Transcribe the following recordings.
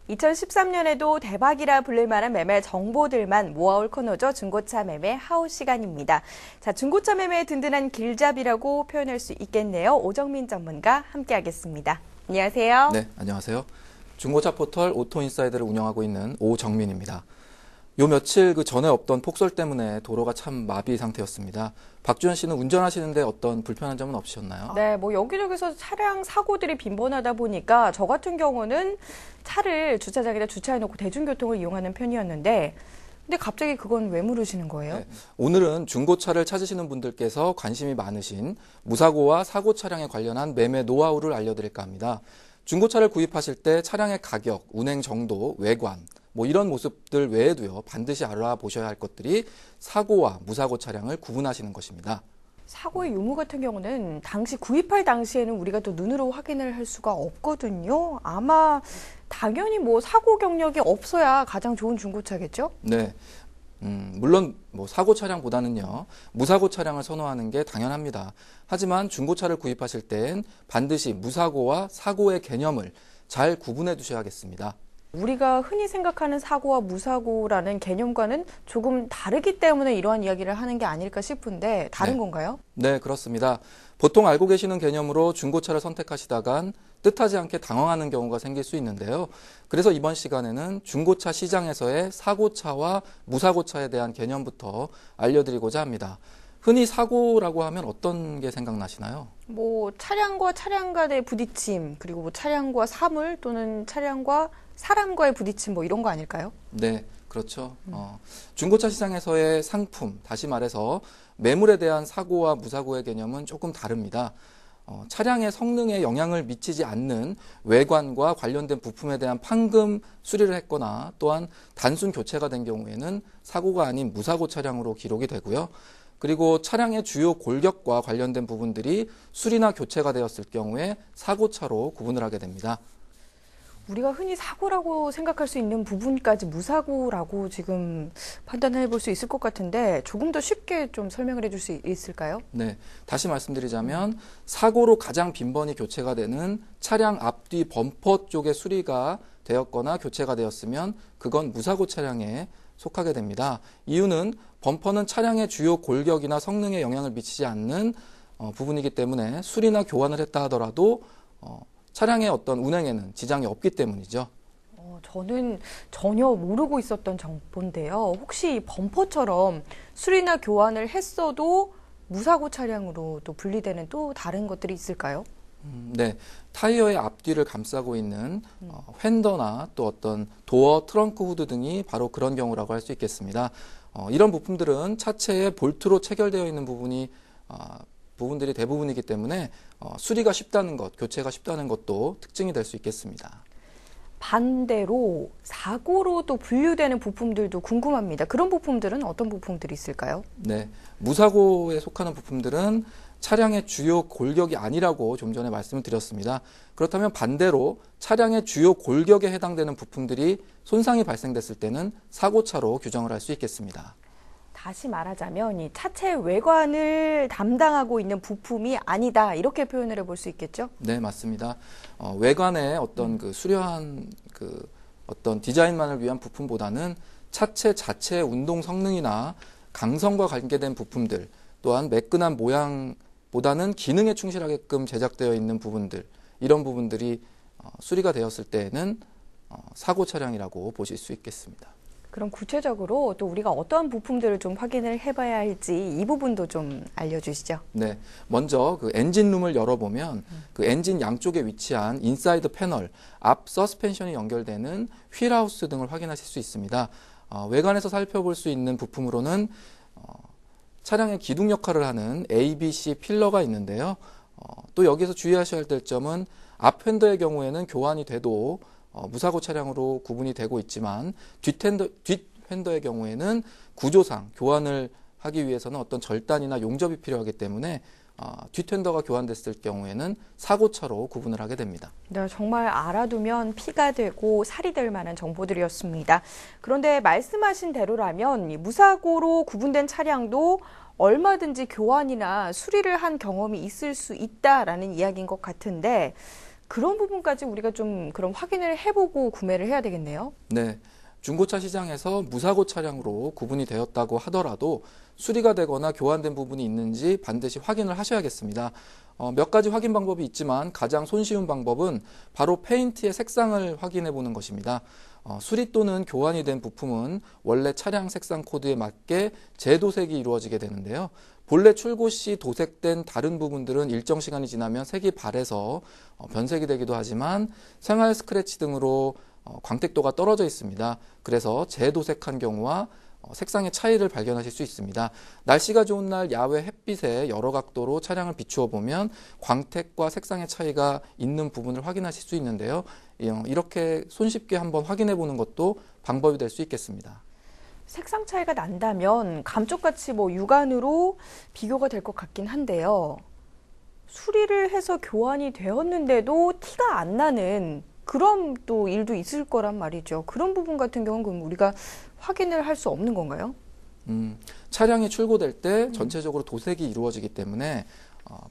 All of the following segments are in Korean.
2013년에도 대박이라 불릴 만한 매매 정보들만 모아올 코너죠. 중고차 매매 하우 시간입니다. 자, 중고차 매매의 든든한 길잡이라고 표현할 수 있겠네요. 오정민 전문가 함께하겠습니다. 안녕하세요. 네, 안녕하세요. 중고차 포털 오토인사이드를 운영하고 있는 오정민입니다. 요 며칠 그 전에 없던 폭설 때문에 도로가 참 마비 상태였습니다. 박주현 씨는 운전하시는데 어떤 불편한 점은 없으셨나요? 네, 여기저기서 차량 사고들이 빈번하다 보니까 저 같은 경우는 차를 주차장에다 주차해놓고 대중교통을 이용하는 편이었는데 근데 갑자기 그건 왜 물으시는 거예요? 네, 오늘은 중고차를 찾으시는 분들께서 관심이 많으신 무사고와 사고 차량에 관련한 매매 노하우를 알려드릴까 합니다. 중고차를 구입하실 때 차량의 가격, 운행 정도, 외관, 이런 모습들 외에도요, 반드시 알아보셔야 할 것들이 사고와 무사고 차량을 구분하시는 것입니다. 사고의 유무 같은 경우는 구입할 당시에는 우리가 또 눈으로 확인을 할 수가 없거든요. 아마 당연히 사고 경력이 없어야 가장 좋은 중고차겠죠? 네. 물론 사고 차량보다는요, 무사고 차량을 선호하는 게 당연합니다. 하지만 중고차를 구입하실 땐 반드시 무사고와 사고의 개념을 잘 구분해 두셔야겠습니다. 우리가 흔히 생각하는 사고와 무사고라는 개념과는 조금 다르기 때문에 이러한 이야기를 하는 게 아닐까 싶은데 다른 건가요? 네, 그렇습니다. 보통 알고 계시는 개념으로 중고차를 선택하시다간 뜻하지 않게 당황하는 경우가 생길 수 있는데요. 그래서 이번 시간에는 중고차 시장에서의 사고차와 무사고차에 대한 개념부터 알려드리고자 합니다. 흔히 사고라고 하면 어떤 게 생각나시나요? 차량과 차량 간의 부딪힘, 그리고 차량과 사물 또는 차량과 사람과의 부딪힘 이런 거 아닐까요? 네, 그렇죠. 중고차 시장에서의 상품, 다시 말해서 매물에 대한 사고와 무사고의 개념은 조금 다릅니다. 차량의 성능에 영향을 미치지 않는 외관과 관련된 부품에 대한 판금 수리를 했거나 또한 단순 교체가 된 경우에는 사고가 아닌 무사고 차량으로 기록이 되고요. 그리고 차량의 주요 골격과 관련된 부분들이 수리나 교체가 되었을 경우에 사고차로 구분을 하게 됩니다. 우리가 흔히 사고라고 생각할 수 있는 부분까지 무사고라고 지금 판단해 볼 수 있을 것 같은데 조금 더 쉽게 좀 설명을 해줄 수 있을까요? 네, 다시 말씀드리자면 사고로 가장 빈번히 교체가 되는 차량 앞뒤 범퍼 쪽의 수리가 되었거나 교체가 되었으면 그건 무사고 차량에 속하게 됩니다. 이유는 범퍼는 차량의 주요 골격이나 성능에 영향을 미치지 않는 부분이기 때문에 수리나 교환을 했다 하더라도 차량의 어떤 운행에는 지장이 없기 때문이죠. 저는 전혀 모르고 있었던 정보인데요. 혹시 범퍼처럼 수리나 교환을 했어도 무사고 차량으로 또 분리되는 또 다른 것들이 있을까요? 네, 타이어의 앞뒤를 감싸고 있는 휀더나 또 어떤 도어, 트렁크 후드 등이 바로 그런 경우라고 할 수 있겠습니다. 이런 부품들은 차체에 볼트로 체결되어 있는 부분들이 대부분이기 때문에 수리가 쉽다는 것, 교체가 쉽다는 것도 특징이 될 수 있겠습니다. 반대로 사고로 또 분류되는 부품들도 궁금합니다. 그런 부품들은 어떤 부품들이 있을까요? 네, 무사고에 속하는 부품들은 차량의 주요 골격이 아니라고 좀 전에 말씀을 드렸습니다. 그렇다면 반대로 차량의 주요 골격에 해당되는 부품들이 손상이 발생됐을 때는 사고차로 규정을 할 수 있겠습니다. 다시 말하자면 이 차체 외관을 담당하고 있는 부품이 아니다 이렇게 표현을 해볼 수 있겠죠? 네, 맞습니다. 외관에 어떤 수려한 어떤 디자인만을 위한 부품보다는 차체 자체의 운동 성능이나 강성과 관계된 부품들, 또한 매끈한 모양보다는 기능에 충실하게끔 제작되어 있는 부분들, 이런 부분들이 수리가 되었을 때에는 사고 차량이라고 보실 수 있겠습니다. 그럼 구체적으로 또 우리가 어떠한 부품들을 좀 확인을 해봐야 할지 이 부분도 좀 알려주시죠. 네, 먼저 엔진룸을 열어보면 그 엔진 양쪽에 위치한 인사이드 패널, 앞 서스펜션이 연결되는 휠하우스 등을 확인하실 수 있습니다. 외관에서 살펴볼 수 있는 부품으로는 차량의 기둥 역할을 하는 ABC 필러가 있는데요. 또 여기서 주의하셔야 될 점은 앞 휀더의 경우에는 교환이 돼도 무사고 차량으로 구분이 되고 있지만 뒷 휀더의 경우에는 구조상 교환을 하기 위해서는 어떤 절단이나 용접이 필요하기 때문에 뒷 휀더가 교환됐을 경우에는 사고차로 구분을 하게 됩니다. 네, 정말 알아두면 피가 되고 살이 될 만한 정보들이었습니다. 그런데 말씀하신 대로라면 무사고로 구분된 차량도 얼마든지 교환이나 수리를 한 경험이 있을 수 있다라는 이야기인 것 같은데 그런 부분까지 우리가 좀 그런 확인을 해보고 구매를 해야 되겠네요. 네. 중고차 시장에서 무사고 차량으로 구분이 되었다고 하더라도 수리가 되거나 교환된 부분이 있는지 반드시 확인을 하셔야겠습니다. 몇 가지 확인 방법이 있지만 가장 손쉬운 방법은 바로 페인트의 색상을 확인해 보는 것입니다. 수리 또는 교환이 된 부품은 원래 차량 색상 코드에 맞게 재도색이 이루어지게 되는데요. 본래 출고 시 도색된 다른 부분들은 일정 시간이 지나면 색이 발해서 변색이 되기도 하지만 생활 스크래치 등으로 광택도가 떨어져 있습니다. 그래서 재도색한 경우와 색상의 차이를 발견하실 수 있습니다. 날씨가 좋은 날 야외 햇빛에 여러 각도로 차량을 비추어 보면 광택과 색상의 차이가 있는 부분을 확인하실 수 있는데요. 이렇게 손쉽게 한번 확인해 보는 것도 방법이 될 수 있겠습니다. 색상 차이가 난다면 감쪽같이 육안으로 비교가 될 것 같긴 한데요. 수리를 해서 교환이 되었는데도 티가 안 나는 그런 또 일도 있을 거란 말이죠. 그런 부분 같은 경우는 그럼 우리가 확인을 할 수 없는 건가요? 차량이 출고될 때 전체적으로 도색이 이루어지기 때문에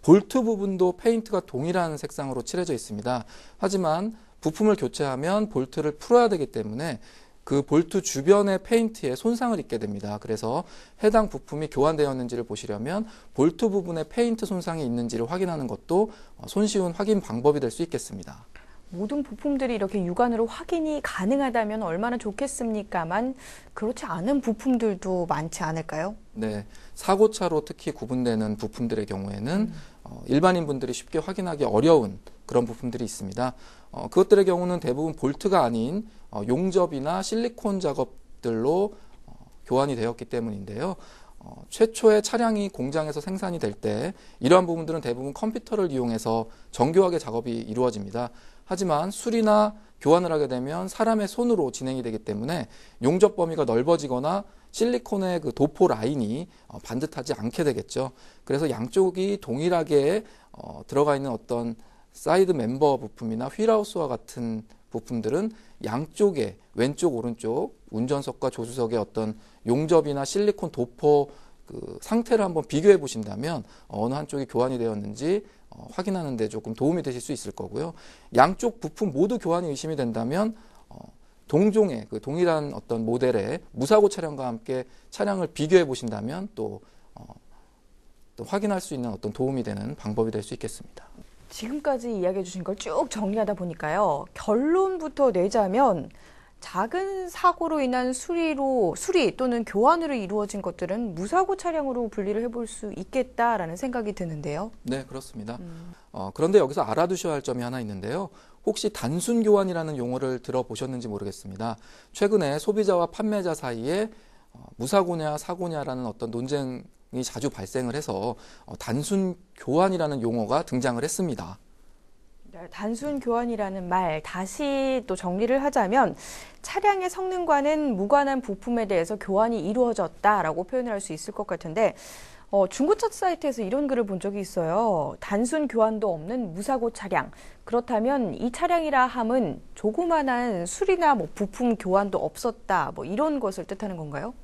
볼트 부분도 페인트가 동일한 색상으로 칠해져 있습니다. 하지만 부품을 교체하면 볼트를 풀어야 되기 때문에 그 볼트 주변의 페인트에 손상을 입게 됩니다. 그래서 해당 부품이 교환되었는지를 보시려면 볼트 부분에 페인트 손상이 있는지를 확인하는 것도 손쉬운 확인 방법이 될 수 있겠습니다. 모든 부품들이 이렇게 육안으로 확인이 가능하다면 얼마나 좋겠습니까만 그렇지 않은 부품들도 많지 않을까요? 네, 사고차로 특히 구분되는 부품들의 경우에는 일반인 분들이 쉽게 확인하기 어려운 그런 부품들이 있습니다. 그것들의 경우는 대부분 볼트가 아닌 용접이나 실리콘 작업들로 교환이 되었기 때문인데요. 최초의 차량이 공장에서 생산이 될 때 이러한 부분들은 대부분 컴퓨터를 이용해서 정교하게 작업이 이루어집니다. 하지만 수리나 교환을 하게 되면 사람의 손으로 진행이 되기 때문에 용접 범위가 넓어지거나 실리콘의 그 도포 라인이 반듯하지 않게 되겠죠. 그래서 양쪽이 동일하게 들어가 있는 어떤 사이드 멤버 부품이나 휠하우스와 같은 부품들은 양쪽에 왼쪽 오른쪽 운전석과 조수석의 어떤 용접이나 실리콘 도포 그 상태를 한번 비교해 보신다면 어느 한쪽이 교환이 되었는지 확인하는 데 조금 도움이 되실 수 있을 거고요. 양쪽 부품 모두 교환이 의심이 된다면 동종의 그 동일한 어떤 모델의 무사고 차량과 함께 차량을 비교해 보신다면 또 확인할 수 있는 어떤 도움이 되는 방법이 될 수 있겠습니다. 지금까지 이야기해 주신 걸 쭉 정리하다 보니까요. 결론부터 내자면 작은 사고로 인한 수리 또는 교환으로 이루어진 것들은 무사고 차량으로 분리를 해볼 수 있겠다라는 생각이 드는데요. 네, 그렇습니다. 그런데 여기서 알아두셔야 할 점이 하나 있는데요. 혹시 단순 교환이라는 용어를 들어보셨는지 모르겠습니다. 최근에 소비자와 판매자 사이에 무사고냐 사고냐라는 어떤 논쟁이 자주 발생을 해서 단순 교환이라는 용어가 등장을 했습니다. 단순 교환이라는 말 다시 또 정리를 하자면 차량의 성능과는 무관한 부품에 대해서 교환이 이루어졌다라고 표현을 할 수 있을 것 같은데 중고차 사이트에서 이런 글을 본 적이 있어요. 단순 교환도 없는 무사고 차량. 그렇다면 이 차량이라 함은 조그만한 수리나 부품 교환도 없었다. 이런 것을 뜻하는 건가요?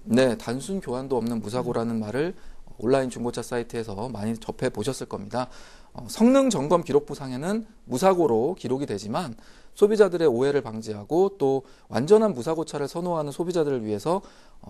네, 단순 교환도 없는 무사고라는 말을 온라인 중고차 사이트에서 많이 접해 보셨을 겁니다. 성능 점검 기록부 상에는 무사고로 기록이 되지만 소비자들의 오해를 방지하고 또 완전한 무사고차를 선호하는 소비자들을 위해서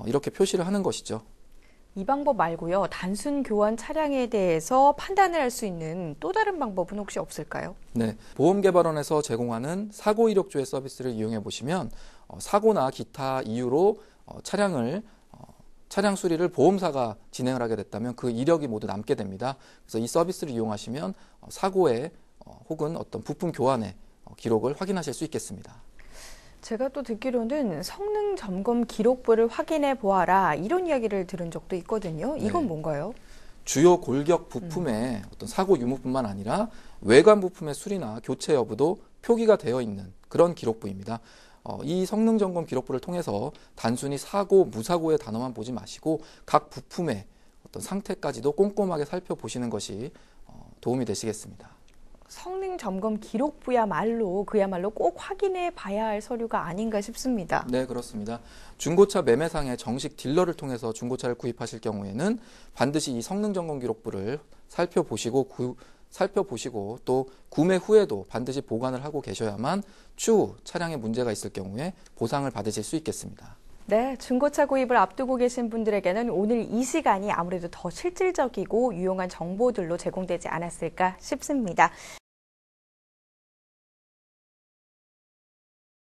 이렇게 표시를 하는 것이죠. 이 방법 말고요. 단순 교환 차량에 대해서 판단을 할 수 있는 또 다른 방법은 혹시 없을까요? 네, 보험개발원에서 제공하는 사고 이력조회 서비스를 이용해 보시면 사고나 기타 이유로 차량 수리를 보험사가 진행을 하게 됐다면 그 이력이 모두 남게 됩니다. 그래서 이 서비스를 이용하시면 사고의 혹은 어떤 부품 교환의 기록을 확인하실 수 있겠습니다. 제가 또 듣기로는 성능 점검 기록부를 확인해 보아라 이런 이야기를 들은 적도 있거든요. 이건 네. 뭔가요? 주요 골격 부품의 어떤 사고 유무뿐만 아니라 외관 부품의 수리나 교체 여부도 표기가 되어 있는 그런 기록부입니다. 이 성능 점검 기록부를 통해서 단순히 사고, 무사고의 단어만 보지 마시고 각 부품의 어떤 상태까지도 꼼꼼하게 살펴보시는 것이 도움이 되시겠습니다. 성능 점검 기록부야말로 꼭 확인해 봐야 할 서류가 아닌가 싶습니다. 네, 그렇습니다. 중고차 매매상의 정식 딜러를 통해서 중고차를 구입하실 경우에는 반드시 이 성능 점검 기록부를 살펴보시고 살펴보시고 또 구매 후에도 반드시 보관을 하고 계셔야만 추후 차량에 문제가 있을 경우에 보상을 받으실 수 있겠습니다. 네, 중고차 구입을 앞두고 계신 분들에게는 오늘 이 시간이 아무래도 더 실질적이고 유용한 정보들로 제공되지 않았을까 싶습니다.